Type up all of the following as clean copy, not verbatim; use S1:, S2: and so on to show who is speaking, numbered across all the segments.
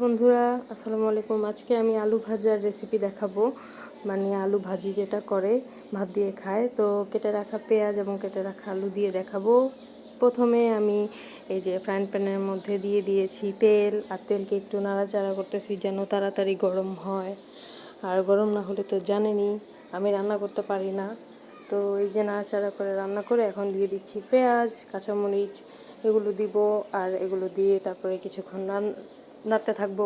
S1: বন্ধুরা, আসসালামু আলাইকুম। আজকে আমি আলু ভাজার রেসিপি দেখাবো, মানে আলু ভাজি যেটা করে ভাত দিয়ে খায়। তো কেটে রাখা পেঁয়াজ এবং কেটে রাখা আলু দিয়ে দেখাবো। প্রথমে আমি এই যে ফ্রাইং প্যানের মধ্যে দিয়ে দিয়েছি তেল, আর তেলকে একটু নাড়াচাড়া করতেছি যেন তাড়াতাড়ি গরম হয়। আর গরম না হলে তো জানেনই আমি রান্না করতে পারি না। তো এই যে নাড়াচাড়া করে রান্না করে এখন দিয়ে দিচ্ছি পেঁয়াজ, কাঁচামরিচ, এগুলো দিব। আর এগুলো দিয়ে তারপরে কিছুক্ষণ নাড়তে থাকবো।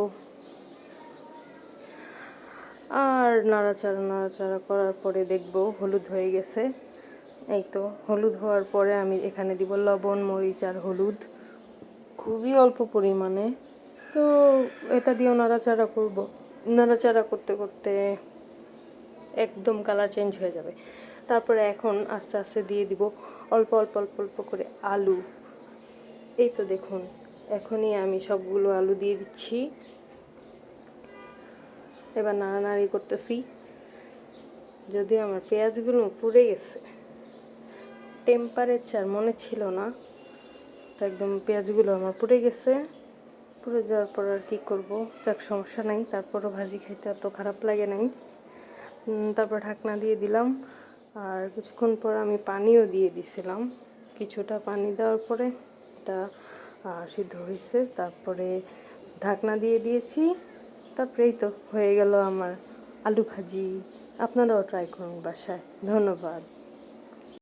S1: আর নাড়াচাড়া করার পরে দেখবো হলুদ হয়ে গেছে। এই তো হলুদ হওয়ার পরে আমি এখানে দিব লবণ, মরিচ আর হলুদ, খুবই অল্প পরিমাণে। তো এটা দিয়েও নাড়াচাড়া করব। নাড়াচাড়া করতে করতে একদম কালার চেঞ্জ হয়ে যাবে। তারপরে এখন আস্তে আস্তে দিয়ে দিব অল্প অল্প অল্প অল্প করে আলু। এই তো দেখুন, এখনই আমি সবগুলো আলু দিয়ে দিচ্ছি। এবার নাড়ানাড়ি করতেছি। যদিও আমার পেঁয়াজগুলো পুড়ে গেছে, টেম্পারেচার মনে ছিল না, তো একদম পেঁয়াজগুলো আমার পুড়ে গেছে। পুড়ে যাওয়ার পর আর কী করবো, যাক সমস্যা নাই, তারপরও ভাজি খাইতে অত খারাপ লাগে নাই। তারপর ঢাকনা দিয়ে দিলাম। আর কিছুক্ষণ পর আমি পানিও দিয়ে দিছিলাম। কিছুটা পানি দেওয়ার পরে এটা সিদ্ধ হয়েছে। তারপরে ঢাকনা দিয়ে দিয়েছি। তারপরে এই তো হয়ে গেল আমার আলু ভাজি। আপনারাও ট্রাই করুন বাসায়। ধন্যবাদ।